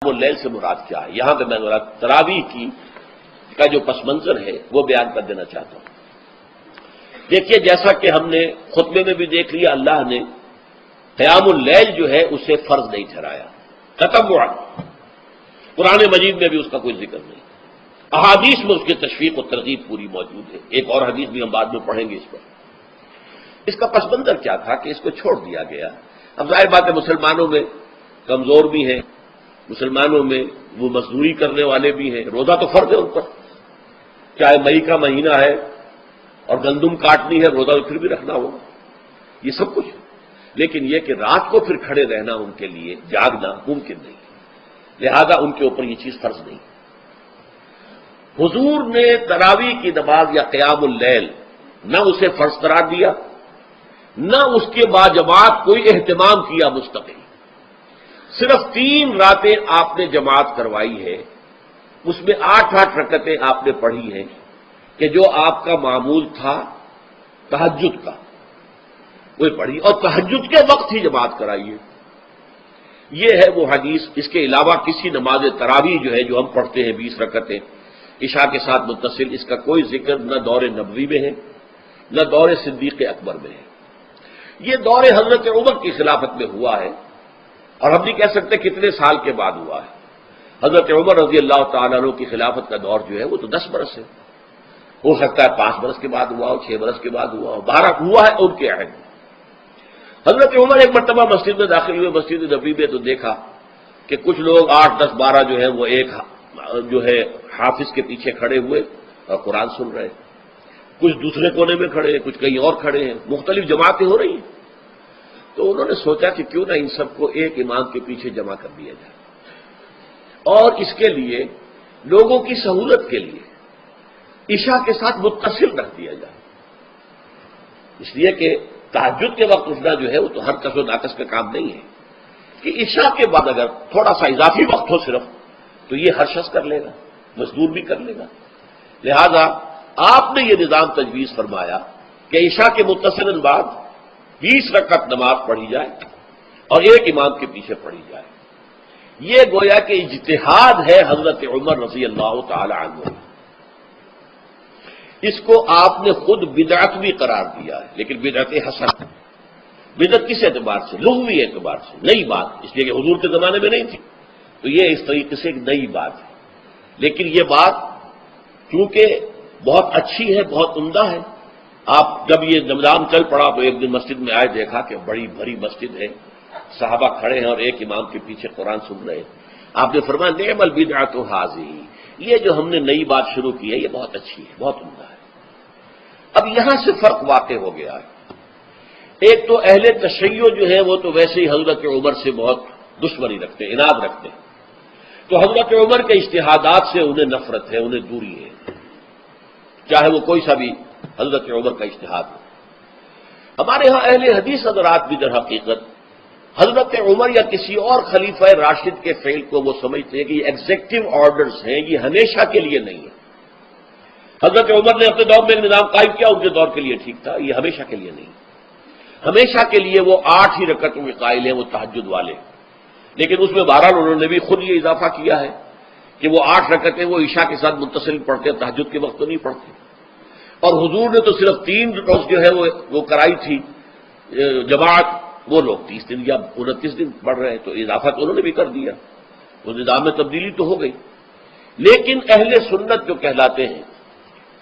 اللیل سے مراد کیا ہے؟ یہاں پہ میں تراویح کا جو پس منظر ہے وہ بیان کر دینا چاہتا ہوں۔ دیکھیے، جیسا کہ ہم نے خطبے میں بھی دیکھ لیا، اللہ نے قیام اللیل جو ہے اسے فرض نہیں ٹھہرایا، تطوعا۔ قرآن مجید میں بھی اس کا کوئی ذکر نہیں، احادیث میں اس کی تشویق و ترغیب پوری موجود ہے۔ ایک اور حدیث بھی ہم بعد میں پڑھیں گے اس پر۔ اس کا پس منظر کیا تھا کہ اس کو چھوڑ دیا گیا۔ اب ظاہر بات ہے مسلمانوں میں کمزور بھی ہیں، مسلمانوں میں وہ مزدوری کرنے والے بھی ہیں، روزہ تو فرض ہے ان پر، چاہے مئی کا مہینہ ہے اور گندم کاٹنی ہے، روزہ تو پھر بھی رکھنا ہوگا، یہ سب کچھ۔ لیکن یہ کہ رات کو پھر کھڑے رہنا ان کے لیے، جاگنا ممکن نہیں، لہذا ان کے اوپر یہ چیز فرض نہیں۔ حضور نے تراویح کی نماز یا قیام اللیل نہ اسے فرض قرار دیا، نہ اس کے باجماعت کوئی اہتمام کیا مستقل۔ صرف 3 راتیں آپ نے جماعت کروائی ہے، اس میں 8 رکعتیں آپ نے پڑھی ہیں کہ جو آپ کا معمول تھا تہجد کا، وہ پڑھی، اور تہجد کے وقت ہی جماعت کرائی ہے۔ یہ ہے وہ حدیث۔ اس کے علاوہ کسی نماز تراویح جو ہے جو ہم پڑھتے ہیں 20 رکعتیں عشاء کے ساتھ متصل، اس کا کوئی ذکر نہ دور نبوی میں ہے نہ دور صدیق اکبر میں ہے۔ یہ دور حضرت عمر کی خلافت میں ہوا ہے، اور ہم نہیں کہہ سکتے کتنے سال کے بعد ہوا ہے۔ حضرت عمر رضی اللہ تعالیٰ عنہ کی خلافت کا دور جو ہے وہ تو 10 برس ہے، ہو سکتا ہے 5 برس کے بعد ہوا ہو، 6 برس کے بعد ہوا ہو، 12 ہوا ہے ان کے عہد میں۔ حضرت عمر ایک مرتبہ مسجد میں داخل ہوئے، مسجد نبوی میں، تو دیکھا کہ کچھ لوگ 8، 10، 12 جو ہے وہ ایک جو ہے حافظ کے پیچھے کھڑے ہوئے اور قرآن سن رہے، کچھ دوسرے کونے میں کھڑے ہیں، کچھ کہیں اور کھڑے ہیں، مختلف جماعتیں ہو رہی ہیں۔ تو انہوں نے سوچا کہ کیوں نہ ان سب کو ایک امام کے پیچھے جمع کر دیا جائے، اور اس کے لیے لوگوں کی سہولت کے لیے عشاء کے ساتھ متصل رکھ دیا جائے، اس لیے کہ تہجد کے وقت اٹھنا جو ہے وہ تو ہر کس و ناقص کا کام نہیں ہے، کہ عشاء کے بعد اگر تھوڑا سا اضافی وقت ہو صرف، تو یہ ہر شخص کر لے گا، مزدور بھی کر لے گا۔ لہذا آپ نے یہ نظام تجویز فرمایا کہ عشاء کے متصل بعد 20 رکعت نماز پڑھی جائے اور ایک امام کے پیچھے پڑھی جائے۔ یہ گویا کہ اجتہاد ہے حضرت عمر رضی اللہ تعالی عنہ، اس کو آپ نے خود بدعت بھی قرار دیا ہے، لیکن بدعت حسن۔ بدعت کس اعتبار سے؟ لغوی اعتبار سے، نئی بات، اس لیے کہ حضور کے زمانے میں نہیں تھی، تو یہ اس طریقے سے ایک نئی بات ہے۔ لیکن یہ بات چونکہ بہت اچھی ہے، بہت عمدہ ہے، آپ جب یہ نظام چل پڑا تو ایک دن مسجد میں آئے، دیکھا کہ بڑی بھری مسجد ہے، صحابہ کھڑے ہیں اور ایک امام کے پیچھے قرآن سن رہے ہیں۔ آپ نے فرمایا نعم البدعۃ ھذہ، یہ جو ہم نے نئی بات شروع کی ہے یہ بہت اچھی ہے، بہت عمدہ ہے۔ اب یہاں سے فرق واقع ہو گیا ہے۔ ایک تو اہل تشیع جو ہے وہ تو ویسے ہی حضرت عمر سے بہت دشمنی رکھتے ہیں، عناد رکھتے ہیں، تو حضرت عمر کے اجتہادات سے انہیں نفرت ہے، انہیں دوری ہے، چاہے وہ کوئی سا بھی حضرت عمر کا اجتہاد ہو۔ ہمارے ہاں اہل حدیث حضرات بھی در حقیقت حضرت عمر یا کسی اور خلیفہ راشد کے فعل کو وہ سمجھتے ہیں کہ یہ ایگزیکٹو آرڈرز ہیں، یہ ہمیشہ کے لیے نہیں ہے۔ حضرت عمر نے اپنے دور میں ایک نظام قائم کیا، ان کے دور کے لیے ٹھیک تھا، یہ ہمیشہ کے لیے نہیں۔ ہمیشہ کے لیے وہ 8 ہی رکعتوں کے قائل ہیں، وہ تہجد والے، لیکن اس میں بہرحال انہوں نے بھی خود یہ اضافہ کیا ہے کہ وہ 8 رکعتیں وہ عشاء کے ساتھ متصل پڑھتے ہیں، تہجد کے وقت تو نہیں پڑھتے۔ اور حضور نے تو صرف 3 روز جو ہے وہ کرائی تھی جماعت، وہ لوگ 30 دن یا 29 دن پڑھ رہے ہیں، تو اضافہ تو انہوں نے بھی کر دیا، وہ نظام میں تبدیلی تو ہو گئی۔ لیکن اہل سنت جو کہلاتے ہیں،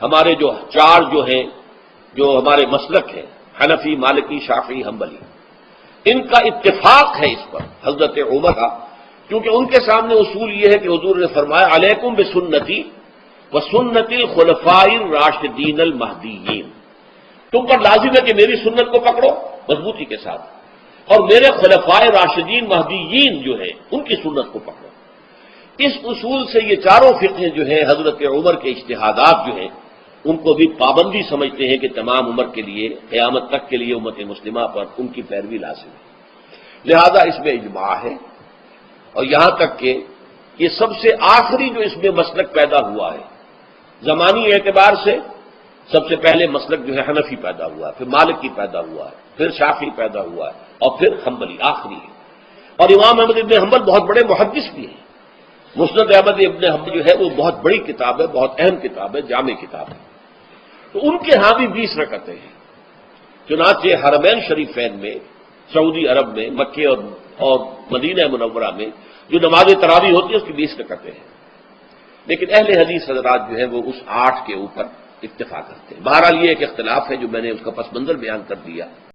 ہمارے جو 4 جو ہیں، جو ہمارے مسلک ہیں، حنفی، مالکی، شافعی، حنبلی، ان کا اتفاق ہے اس پر حضرت عمر کا، کیونکہ ان کے سامنے اصول یہ ہے کہ حضور نے فرمایا علیکم بسنتی وسنت الخلفاء الراشدین المہدیین، تم پر لازم ہے کہ میری سنت کو پکڑو مضبوطی کے ساتھ، اور میرے خلفاء راشدین مہدیین جو ہیں ان کی سنت کو پکڑو۔ اس اصول سے یہ 4 فقہ جو ہیں حضرت عمر کے اجتہادات جو ہیں ان کو بھی پابندی سمجھتے ہیں کہ تمام عمر کے لیے، قیامت تک کے لیے امت مسلمہ پر ان کی پیروی لازم ہے، لہذا اس میں اجماع ہے۔ اور یہاں تک کہ یہ سب سے آخری جو اس میں مسلک پیدا ہوا ہے زمانی اعتبار سے، سب سے پہلے مسلک جو ہے حنفی پیدا ہوا ہے، پھر مالکی پیدا ہوا ہے، پھر شافعی پیدا ہوا ہے، اور پھر حنبلی آخری ہے۔ اور امام احمد بن حنبل بہت بڑے محدث بھی ہیں، مسند احمد ابن حنبل جو ہے وہ بہت بڑی کتاب ہے، بہت اہم کتاب ہے، جامع کتاب ہے، تو ان کے ہاں بھی 20 رکعتیں ہیں۔ چنانچہ حرمین شریفین میں، سعودی عرب میں، مکے اور مدینہ منورہ میں جو نماز تراویح ہوتی ہے اس کی 20 رکعتیں ہیں، لیکن اہل حدیث حضرات جو ہے وہ اس 8 کے اوپر اتفاق کرتے ہیں۔ بہرحال یہ ایک اختلاف ہے جو میں نے اس کا پس منظر بیان کر دیا۔